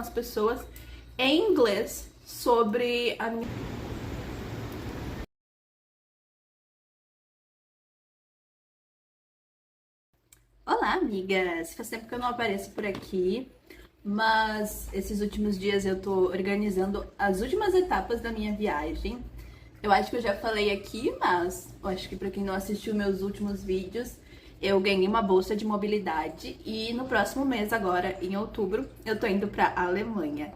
as pessoas em inglês sobre a minha... Olá, amigas! Faz tempo que eu não apareço por aqui, mas esses últimos dias eu tô organizando as últimas etapas da minha viagem. Eu acho que eu já falei aqui, mas eu acho que pra quem não assistiu meus últimos vídeos, eu ganhei uma bolsa de mobilidade e no próximo mês, agora em outubro, eu tô indo pra Alemanha.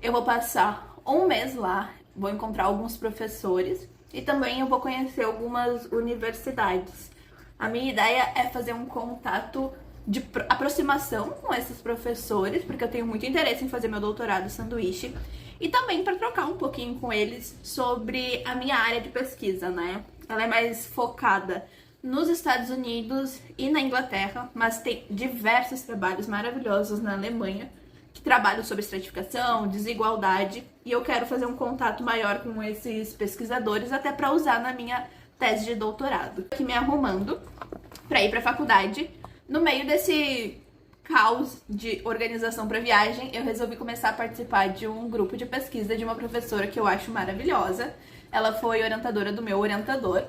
Eu vou passar um mês lá, vou encontrar alguns professores e também eu vou conhecer algumas universidades. A minha ideia é fazer um contato de aproximação com esses professores, porque eu tenho muito interesse em fazer meu doutorado sanduíche, e também para trocar um pouquinho com eles sobre a minha área de pesquisa, né? Ela é mais focada nos Estados Unidos e na Inglaterra, mas tem diversos trabalhos maravilhosos na Alemanha que trabalham sobre estratificação, desigualdade, e eu quero fazer um contato maior com esses pesquisadores até para usar na minha tese de doutorado. Aqui me arrumando para ir para a faculdade. No meio desse caos de organização para viagem, eu resolvi começar a participar de um grupo de pesquisa de uma professora que eu acho maravilhosa. Ela foi orientadora do meu orientador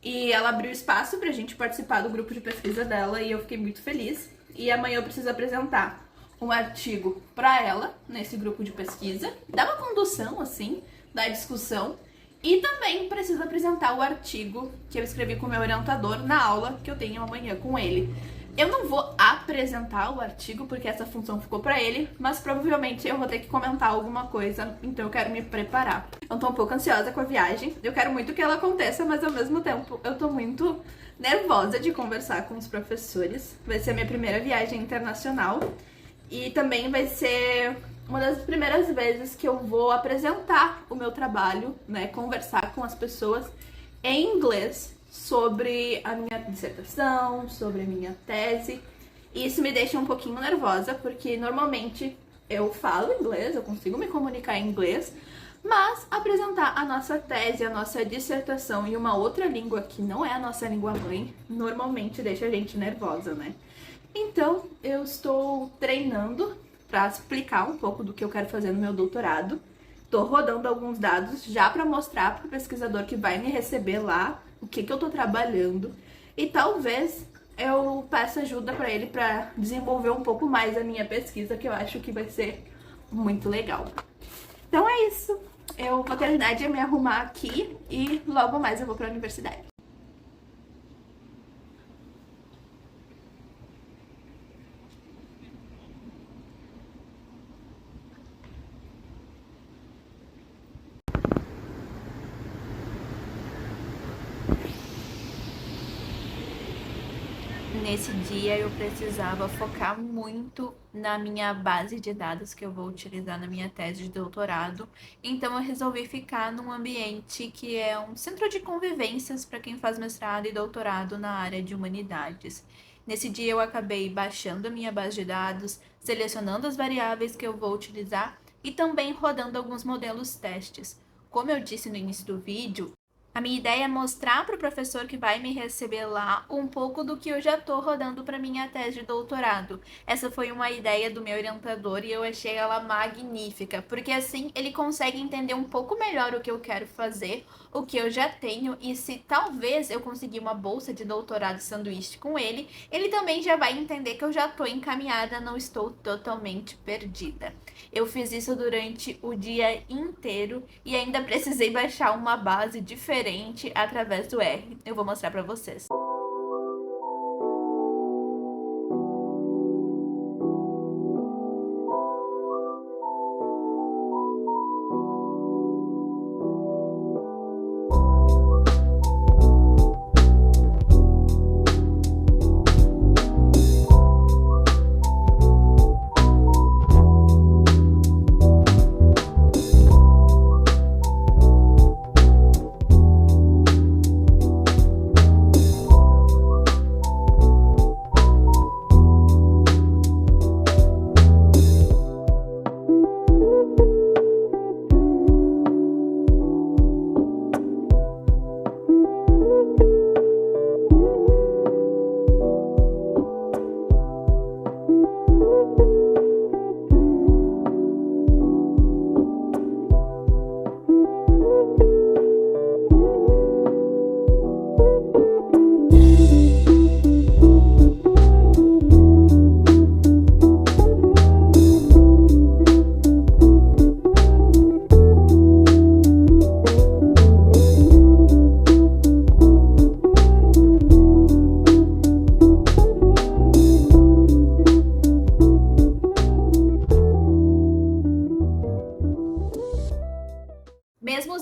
e ela abriu espaço pra gente participar do grupo de pesquisa dela e eu fiquei muito feliz. E amanhã eu preciso apresentar um artigo para ela nesse grupo de pesquisa, dar uma condução assim da discussão. E também preciso apresentar o artigo que eu escrevi com o meu orientador na aula que eu tenho amanhã com ele. Eu não vou apresentar o artigo porque essa função ficou pra ele, mas provavelmente eu vou ter que comentar alguma coisa, então eu quero me preparar. Eu tô um pouco ansiosa com a viagem, eu quero muito que ela aconteça, mas ao mesmo tempo eu tô muito nervosa de conversar com os professores. Vai ser a minha primeira viagem internacional e também vai ser uma das primeiras vezes que eu vou apresentar o meu trabalho, né, conversar com as pessoas em inglês sobre a minha dissertação, sobre a minha tese. E isso me deixa um pouquinho nervosa, porque normalmente eu falo inglês, eu consigo me comunicar em inglês, mas apresentar a nossa tese, a nossa dissertação em uma outra língua que não é a nossa língua mãe, normalmente deixa a gente nervosa, né? Então, eu estou treinando para explicar um pouco do que eu quero fazer no meu doutorado. Tô rodando alguns dados já para mostrar para o pesquisador que vai me receber lá o que eu tô trabalhando. E talvez eu peça ajuda para ele para desenvolver um pouco mais a minha pesquisa, que eu acho que vai ser muito legal. Então é isso. Eu vou terminar de me arrumar aqui e logo mais eu vou para a universidade. Nesse dia eu precisava focar muito na minha base de dados que eu vou utilizar na minha tese de doutorado, então eu resolvi ficar num ambiente que é um centro de convivências para quem faz mestrado e doutorado na área de humanidades. Nesse dia eu acabei baixando a minha base de dados, selecionando as variáveis que eu vou utilizar e também rodando alguns modelos testes. Como eu disse no início do vídeo, a minha ideia é mostrar para o professor que vai me receber lá um pouco do que eu já estou rodando para minha tese de doutorado. Essa foi uma ideia do meu orientador e eu achei ela magnífica, porque assim ele consegue entender um pouco melhor o que eu quero fazer, o que eu já tenho, e se talvez eu conseguir uma bolsa de doutorado sanduíche com ele, ele também já vai entender que eu já estou encaminhada, não estou totalmente perdida. Eu fiz isso durante o dia inteiro e ainda precisei baixar uma base diferente através do R. Eu vou mostrar para vocês.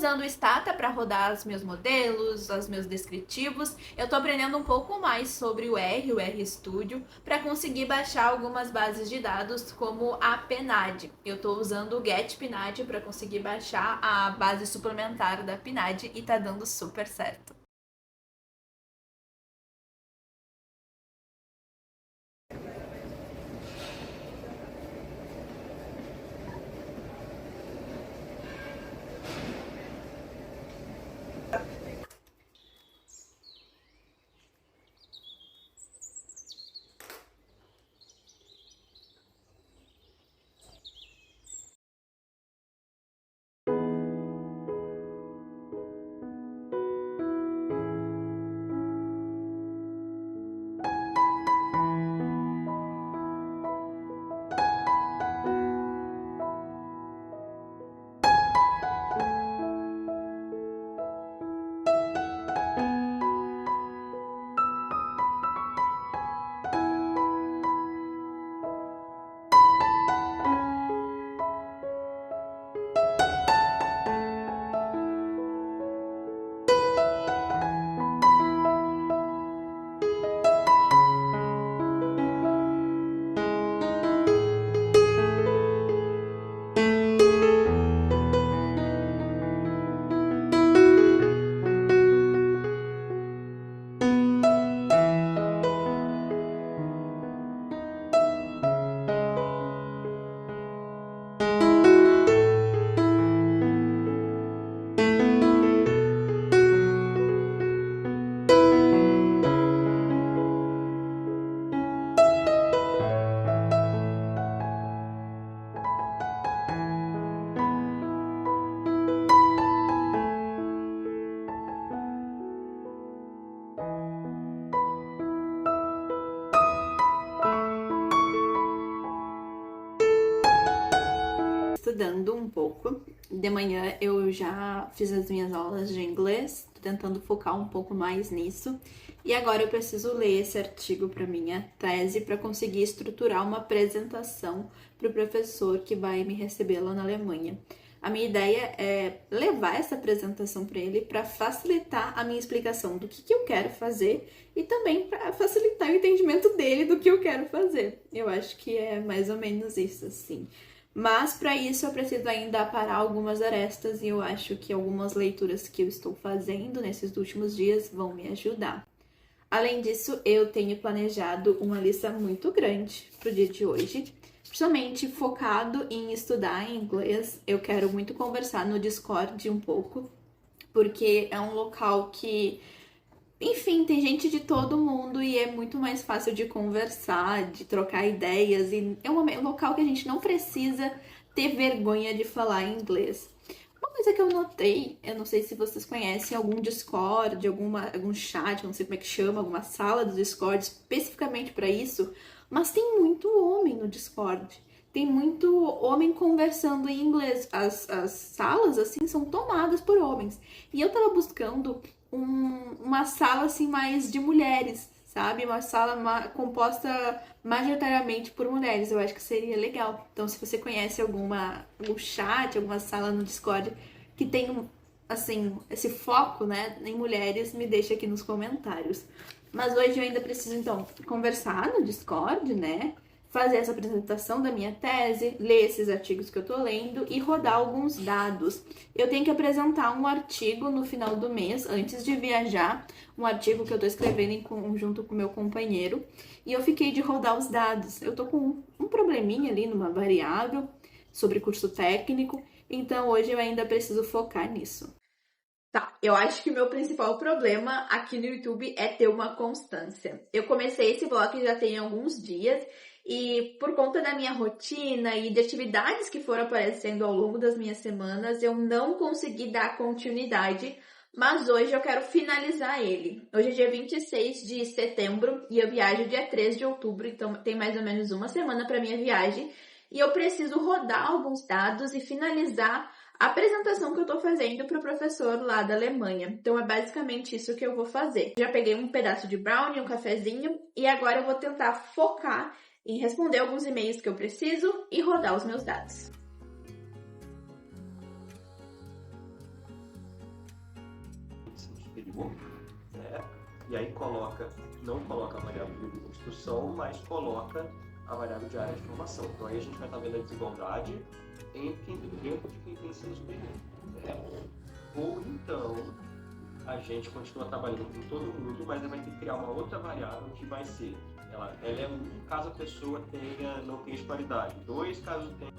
usando o Stata para rodar os meus modelos, os meus descritivos. Eu tô aprendendo um pouco mais sobre o RStudio, para conseguir baixar algumas bases de dados como a PNAD. Eu tô usando o GetPNAD para conseguir baixar a base suplementar da PNAD e tá dando super certo. Estudando um pouco. De manhã eu já fiz as minhas aulas de inglês, tô tentando focar um pouco mais nisso. E agora eu preciso ler esse artigo para minha tese para conseguir estruturar uma apresentação para o professor que vai me receber lá na Alemanha. A minha ideia é levar essa apresentação para ele para facilitar a minha explicação do que eu quero fazer e também para facilitar o entendimento dele do que eu quero fazer. Eu acho que é mais ou menos isso, assim. Mas para isso eu preciso ainda aparar algumas arestas e eu acho que algumas leituras que eu estou fazendo nesses últimos dias vão me ajudar. Além disso, eu tenho planejado uma lista muito grande para o dia de hoje, principalmente focado em estudar inglês. Eu quero muito conversar no Discord um pouco, porque é um local que, enfim, tem gente de todo mundo e é muito mais fácil de conversar, de trocar ideias. E é um local que a gente não precisa ter vergonha de falar inglês. Uma coisa que eu notei, eu não sei se vocês conhecem algum Discord, algum chat, não sei como é que chama, alguma sala do Discord especificamente para isso, mas tem muito homem no Discord. Tem muito homem conversando em inglês. As salas, assim, são tomadas por homens. E eu tava buscando uma sala assim mais de mulheres, sabe? Uma sala composta majoritariamente por mulheres. Eu acho que seria legal. Então, se você conhece algum chat, alguma sala no Discord que tem assim esse foco, né, em mulheres, me deixa aqui nos comentários. Mas hoje eu ainda preciso então conversar no Discord, né? Fazer essa apresentação da minha tese, ler esses artigos que eu tô lendo e rodar alguns dados. Eu tenho que apresentar um artigo no final do mês, antes de viajar, um artigo que eu tô escrevendo em conjunto com o meu companheiro, e eu fiquei de rodar os dados. Eu tô com um probleminha ali numa variável sobre curso técnico, então hoje eu ainda preciso focar nisso. Tá, eu acho que o meu principal problema aqui no YouTube é ter uma constância. Eu comecei esse blog já tem alguns dias e por conta da minha rotina e de atividades que foram aparecendo ao longo das minhas semanas, eu não consegui dar continuidade, mas hoje eu quero finalizar ele. Hoje é dia 26 de setembro e eu viajo dia 3 de outubro, então tem mais ou menos uma semana para minha viagem e eu preciso rodar alguns dados e finalizar a apresentação que eu tô fazendo para o professor lá da Alemanha. Então é basicamente isso que eu vou fazer. Já peguei um pedaço de brownie, um cafezinho e agora eu vou tentar focar em responder alguns e-mails que eu preciso e rodar os meus dados. mínimo, né? E aí não coloca a variável de construção, mas coloca a variável de área de formação. Então aí a gente vai estar vendo a desigualdade dentro de quem tem ensino superior, né? Ou então a gente continua trabalhando com todo mundo, mas vai ter que criar uma outra variável que vai ser, ela é um caso a pessoa não tenha escolaridade, dois caso tenha